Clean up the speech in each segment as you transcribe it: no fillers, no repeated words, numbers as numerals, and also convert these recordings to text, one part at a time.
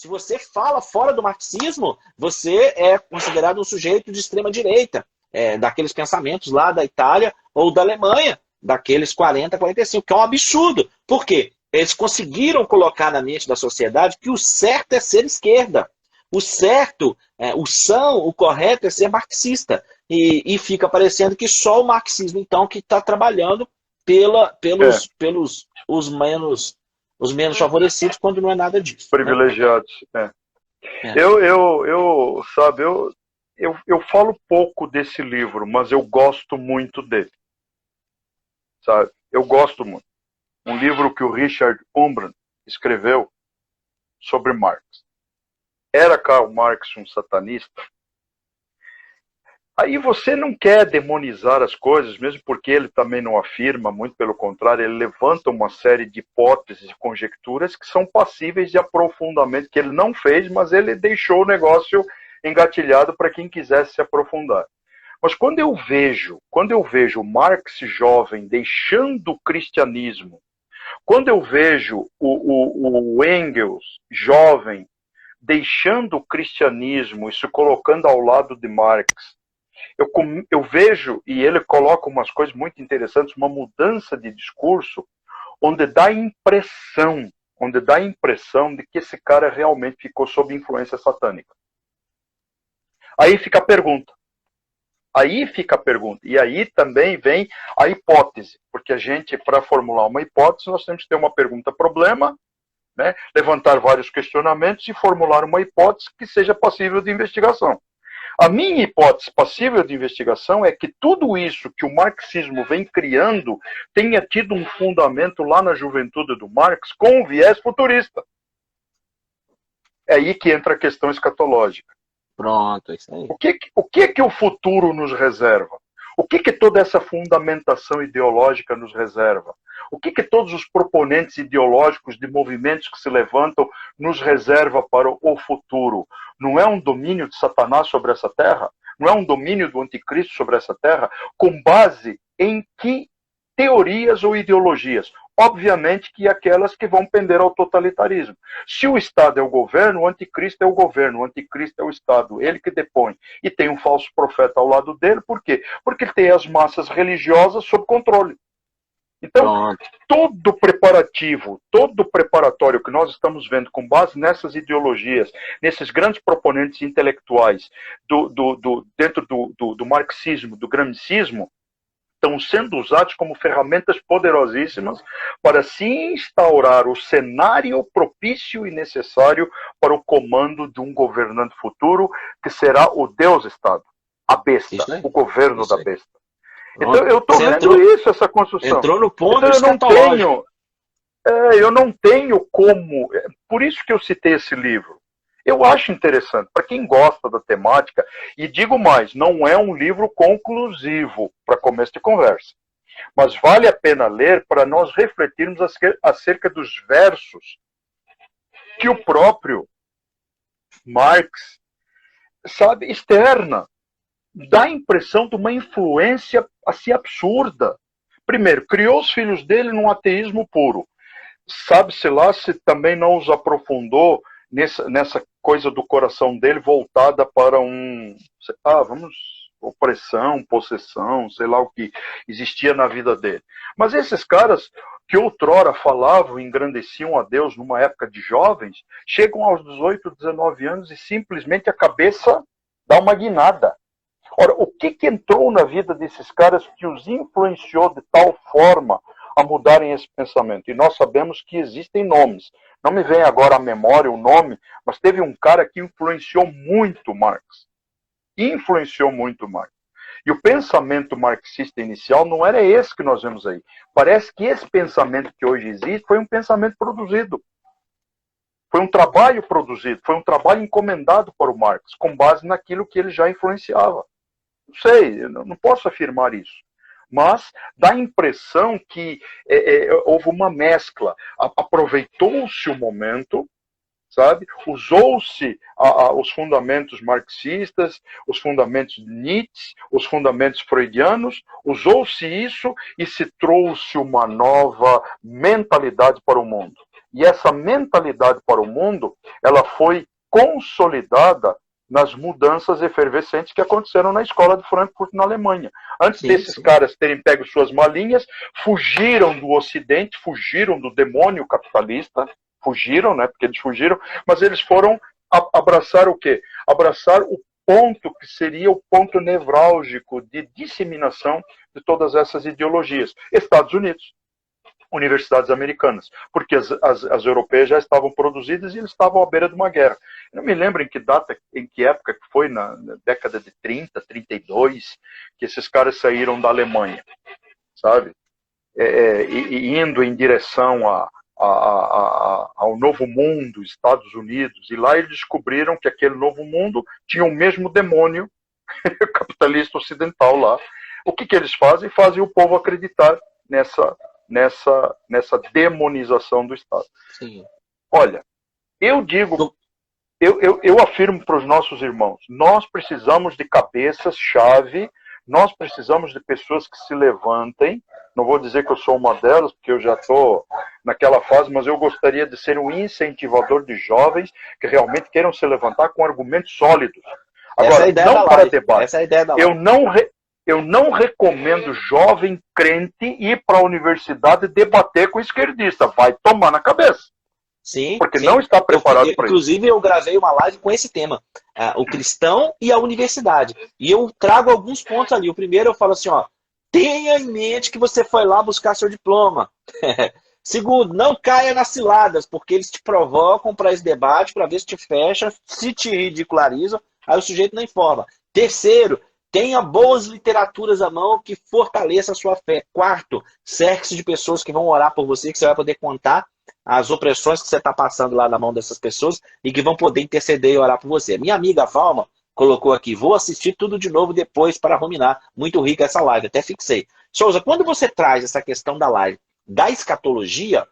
Se você fala fora do marxismo, você é considerado um sujeito de extrema-direita, daqueles pensamentos lá da Itália ou da Alemanha, daqueles 40, 45, que é um absurdo. Por quê? Eles conseguiram colocar na mente da sociedade que o certo é ser esquerda. O certo, o são, o correto é ser marxista. E fica parecendo que só o marxismo, então, que está trabalhando pelos os menos favorecidos, quando não é nada disso. Privilegiados. Né? Sabe, eu falo pouco desse livro, mas eu gosto muito dele. Sabe? Eu gosto muito. Um livro que o Richard Umbran escreveu sobre Marx. Era Karl Marx um satanista? Aí você não quer demonizar as coisas, mesmo porque ele também não afirma, muito pelo contrário, ele levanta uma série de hipóteses e conjecturas que são passíveis de aprofundamento, que ele não fez, mas ele deixou o negócio engatilhado para quem quisesse se aprofundar. Mas quando eu vejo Marx jovem deixando o cristianismo, quando eu vejo o Engels jovem deixando o cristianismo e se colocando ao lado de Marx, eu vejo, e ele coloca umas coisas muito interessantes, uma mudança de discurso, onde dá a impressão de que esse cara realmente ficou sob influência satânica. Aí fica a pergunta. E aí também vem a hipótese, porque a gente, para formular uma hipótese, nós temos que ter uma pergunta-problema, né? Levantar vários questionamentos e formular uma hipótese que seja passível de investigação. A minha hipótese passível de investigação é que tudo isso que o marxismo vem criando tenha tido um fundamento lá na juventude do Marx com um viés futurista. É aí que entra a questão escatológica. Pronto, é isso aí. O que o futuro nos reserva? O que toda essa fundamentação ideológica nos reserva? O que todos os proponentes ideológicos de movimentos que se levantam nos reserva para o futuro? Não é um domínio de Satanás sobre essa terra? Não é um domínio do anticristo sobre essa terra? Com base em que teorias ou ideologias? Obviamente que aquelas que vão pender ao totalitarismo. Se o Estado é o governo, o anticristo é o governo, o anticristo é o Estado, ele que depõe. E tem um falso profeta ao lado dele, por quê? Porque ele tem as massas religiosas sob controle. Então, todo o preparatório que nós estamos vendo com base nessas ideologias, nesses grandes proponentes intelectuais dentro do marxismo, do gramscismo, estão sendo usados como ferramentas poderosíssimas para se instaurar o cenário propício e necessário para o comando de um governante futuro, que será o Deus-Estado, a besta, o governo da besta. Então eu estou vendo essa construção. Entrou no ponto então, eu não tenho como... Por isso que eu citei esse livro. Eu acho interessante, para quem gosta da temática, e digo mais, não é um livro conclusivo para começo de conversa, mas vale a pena ler para nós refletirmos acerca dos versos que o próprio Marx, sabe, externa. Dá a impressão de uma influência assim absurda. Primeiro, criou os filhos dele num ateísmo puro. Sabe-se lá se também não os aprofundou nessa coisa do coração dele voltada para opressão, possessão, sei lá o que existia na vida dele. Mas esses caras que outrora falavam e engrandeciam a Deus numa época de jovens, chegam aos 18, 19 anos e simplesmente a cabeça dá uma guinada. Ora, o que entrou na vida desses caras que os influenciou de tal forma a mudarem esse pensamento? E nós sabemos que existem nomes. Não me vem agora à memória o nome, mas teve um cara que influenciou muito Marx. E o pensamento marxista inicial não era esse que nós vemos aí. Parece que esse pensamento que hoje existe foi um pensamento produzido. Foi um trabalho produzido, foi um trabalho encomendado para o Marx, com base naquilo que ele já influenciava. Não sei, eu não posso afirmar isso. Mas dá a impressão que houve uma mescla. Aproveitou-se o momento, sabe? Usou-se os fundamentos marxistas, os fundamentos de Nietzsche, os fundamentos freudianos, usou-se isso e se trouxe uma nova mentalidade para o mundo. E essa mentalidade para o mundo, ela foi consolidada nas mudanças efervescentes que aconteceram na escola de Frankfurt, na Alemanha. Antes desses caras terem pego suas malinhas, fugiram do Ocidente, fugiram do demônio capitalista, fugiram, né, porque eles fugiram, mas eles foram abraçar o quê? Abraçar o ponto que seria o ponto nevrálgico de disseminação de todas essas ideologias. Estados Unidos, universidades americanas, porque as europeias já estavam produzidas e eles estavam à beira de uma guerra. Eu não me lembro em que data, em que época que foi, na década de 30, 32, que esses caras saíram da Alemanha, sabe? Indo em direção ao novo mundo, Estados Unidos, e lá eles descobriram que aquele novo mundo tinha o mesmo demônio capitalista ocidental lá. O que eles fazem? Fazem o povo acreditar nessa demonização do Estado. Sim. Olha, eu digo, eu afirmo para os nossos irmãos, nós precisamos de cabeças-chave, nós precisamos de pessoas que se levantem. Não vou dizer que eu sou uma delas, porque eu já estou naquela fase, mas eu gostaria de ser um incentivador de jovens que realmente queiram se levantar com argumentos sólidos. Agora, não para debate. Essa é a ideia da live. Eu não recomendo jovem crente ir para a universidade debater com esquerdista. Vai tomar na cabeça. Sim. Porque não está preparado para isso. Inclusive, eu gravei uma live com esse tema. O cristão e a universidade. E eu trago alguns pontos ali. O primeiro eu falo assim, ó. Tenha em mente que você foi lá buscar seu diploma. Segundo, não caia nas ciladas, porque eles te provocam para esse debate, para ver se te fecha, se te ridicularizam, aí o sujeito não informa. Terceiro, tenha boas literaturas à mão que fortaleça a sua fé. Quarto, cerque-se de pessoas que vão orar por você, que você vai poder contar as opressões que você está passando lá na mão dessas pessoas e que vão poder interceder e orar por você. Minha amiga Valma colocou aqui, vou assistir tudo de novo depois para ruminar. Muito rica essa live, até fixei. Souza, quando você traz essa questão da live, da escatologia,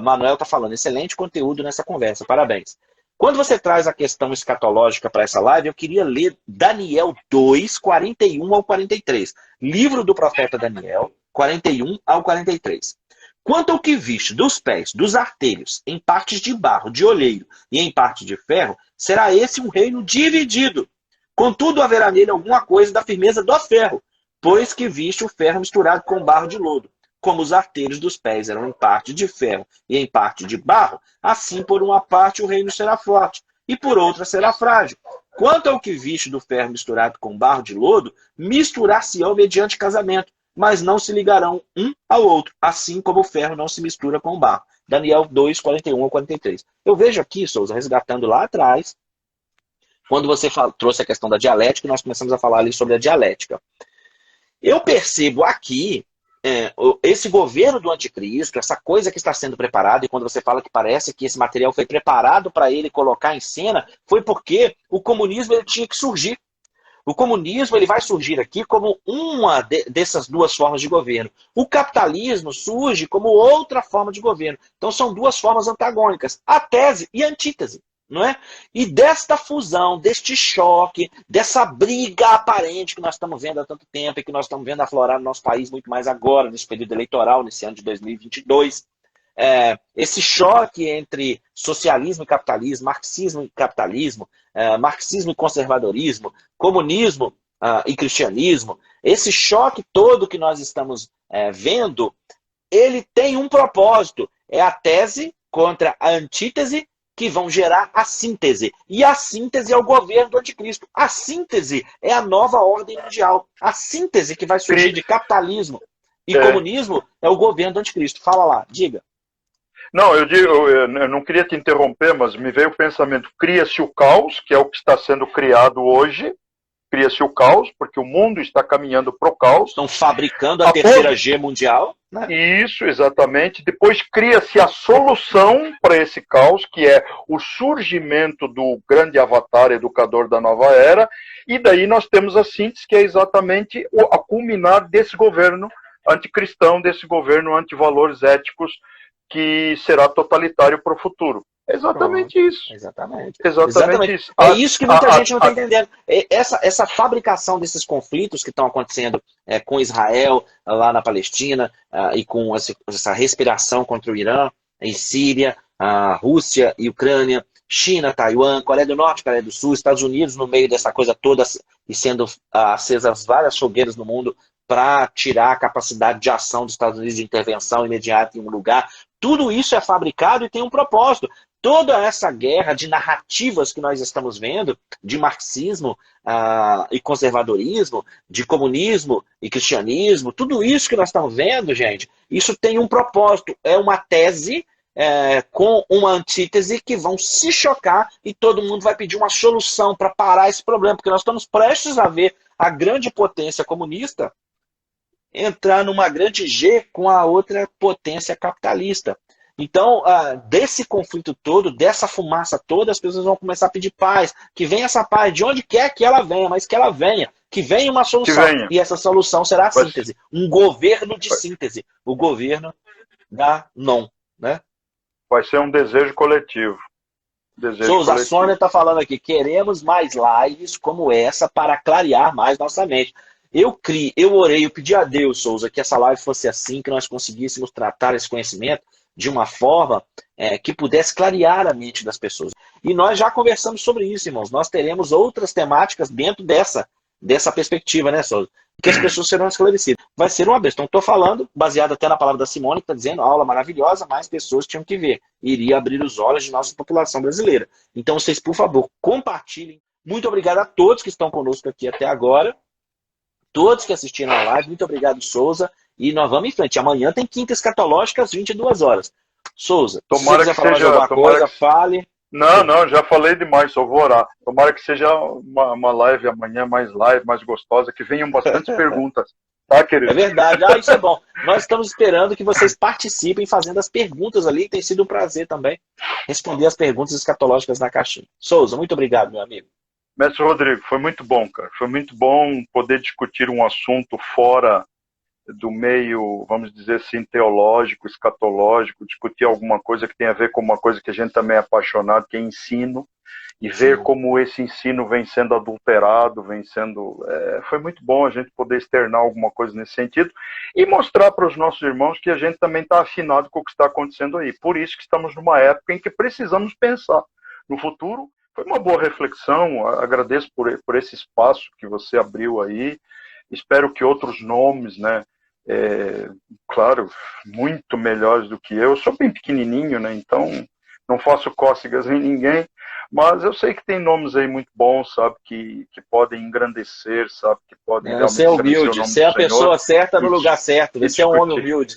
Manuel está falando, excelente conteúdo nessa conversa, parabéns. Quando você traz a questão escatológica para essa live, eu queria ler Daniel 2, 41 ao 43. Livro do profeta Daniel, 41 ao 43. Quanto ao que viste dos pés, dos artelhos, em partes de barro, de olheiro e em partes de ferro, será esse um reino dividido. Contudo, haverá nele alguma coisa da firmeza do ferro, pois que viste o ferro misturado com barro de lodo. Como os artelhos dos pés eram em parte de ferro e em parte de barro, assim por uma parte o reino será forte, e por outra será frágil. Quanto ao que viste do ferro misturado com barro de lodo, misturar-se-ão mediante casamento, mas não se ligarão um ao outro, assim como o ferro não se mistura com o barro. Daniel 2, 41 ao 43. Eu vejo aqui, Souza, resgatando lá atrás, quando você trouxe a questão da dialética, nós começamos a falar ali sobre a dialética. Eu percebo aqui esse governo do anticristo, essa coisa que está sendo preparada, e quando você fala que parece que esse material foi preparado para ele colocar em cena, foi porque o comunismo ele tinha que surgir. O comunismo ele vai surgir aqui como uma dessas duas formas de governo. O capitalismo surge como outra forma de governo. Então são duas formas antagônicas, a tese e a antítese. Não é? E desta fusão, deste choque, dessa briga aparente que nós estamos vendo há tanto tempo e que nós estamos vendo aflorar no nosso país muito mais agora, nesse período eleitoral, nesse ano de 2022, esse choque entre socialismo e capitalismo, marxismo e capitalismo, marxismo e conservadorismo, comunismo e cristianismo, esse choque todo que nós estamos vendo, ele tem um propósito, é a tese contra a antítese, que vão gerar a síntese. E a síntese é o governo do anticristo. A síntese é a nova ordem mundial. A síntese que vai surgir de capitalismo e comunismo é o governo do anticristo. Fala lá, diga. Não, eu não queria te interromper, mas me veio o pensamento, cria-se o caos, que é o que está sendo criado hoje, cria-se o caos, porque o mundo está caminhando para o caos. Estão fabricando a terceira G mundial. Né? Isso, exatamente. Depois cria-se a solução para esse caos, que é o surgimento do grande avatar educador da nova era, e daí nós temos a síntese, que é exatamente a culminar desse governo anticristão, desse governo antivalores éticos, que será totalitário para o futuro. É exatamente isso. Exatamente Isso. É isso que muita gente não está entendendo. Essa fabricação desses conflitos que estão acontecendo com Israel, lá na Palestina, e com essa respiração contra o Irã, em Síria, a Rússia e Ucrânia, China, Taiwan, Coreia do Norte, Coreia do Sul, Estados Unidos no meio dessa coisa toda e sendo acesas várias fogueiras no mundo para tirar a capacidade de ação dos Estados Unidos de intervenção imediata em um lugar. Tudo isso é fabricado e tem um propósito. Toda essa guerra de narrativas que nós estamos vendo, de marxismo e conservadorismo, de comunismo e cristianismo, tudo isso que nós estamos vendo, gente, isso tem um propósito, é uma tese com uma antítese que vão se chocar e todo mundo vai pedir uma solução para parar esse problema, porque nós estamos prestes a ver a grande potência comunista entrar numa grande G com a outra potência capitalista. Então, desse conflito todo, dessa fumaça toda, as pessoas vão começar a pedir paz. Que venha essa paz, de onde quer que ela venha, mas que ela venha. Que venha uma solução. E essa solução será a síntese. Um governo de síntese. O governo da não. Né? Vai ser um desejo coletivo. Souza, a Sônia está falando aqui, queremos mais lives como essa para clarear mais nossa mente. Eu orei, eu pedi a Deus, Souza, que essa live fosse assim, que nós conseguíssemos tratar esse conhecimento de uma forma que pudesse clarear a mente das pessoas. E nós já conversamos sobre isso, irmãos. Nós teremos outras temáticas dentro dessa perspectiva, né, Souza? Que as pessoas serão esclarecidas. Vai ser uma bênção. Então, estou falando, baseado até na palavra da Simone, que está dizendo, aula maravilhosa, mais pessoas tinham que ver. Iria abrir os olhos de nossa população brasileira. Então, vocês, por favor, compartilhem. Muito obrigado a todos que estão conosco aqui até agora. Todos que assistiram a live. Muito obrigado, Souza. E nós vamos em frente. Amanhã tem Quinta Escatológica às 22 horas. Souza, se você quiser falar alguma coisa, fale. Não, já falei demais, só vou orar. Tomara que seja uma live amanhã, mais gostosa, que venham bastante perguntas. Tá, querido? É verdade, isso é bom. Nós estamos esperando que vocês participem fazendo as perguntas ali. Tem sido um prazer também responder as perguntas escatológicas na caixinha. Souza, muito obrigado, meu amigo. Mestre Rodrigo, foi muito bom, cara. Foi muito bom poder discutir um assunto fora do meio, vamos dizer assim, teológico, escatológico, discutir alguma coisa que tem a ver com uma coisa que a gente também é apaixonado, que é ensino, e ver como esse ensino vem sendo adulterado, foi muito bom a gente poder externar alguma coisa nesse sentido e mostrar para os nossos irmãos que a gente também está afinado com o que está acontecendo aí. Por isso que estamos numa época em que precisamos pensar no futuro. Foi uma boa reflexão, agradeço por esse espaço que você abriu aí, espero que outros nomes, né, claro, muito melhores do que eu sou bem pequenininho, né, então não faço cócegas em ninguém, mas eu sei que tem nomes aí muito bons, sabe, que podem engrandecer, sabe, que podem realmente ser humilde, ser a pessoa certa no lugar certo, você é um homem humilde.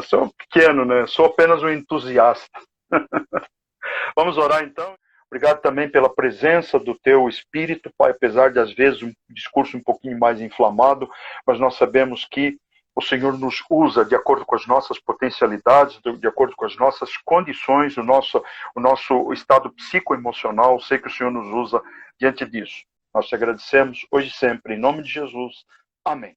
Sou pequeno, né, sou apenas um entusiasta. Vamos orar então. Obrigado também pela presença do teu Espírito, Pai, apesar de às vezes um discurso um pouquinho mais inflamado, mas nós sabemos que o Senhor nos usa de acordo com as nossas potencialidades, de acordo com as nossas condições, o nosso estado psicoemocional. Sei que o Senhor nos usa diante disso. Nós te agradecemos hoje e sempre, em nome de Jesus. Amém.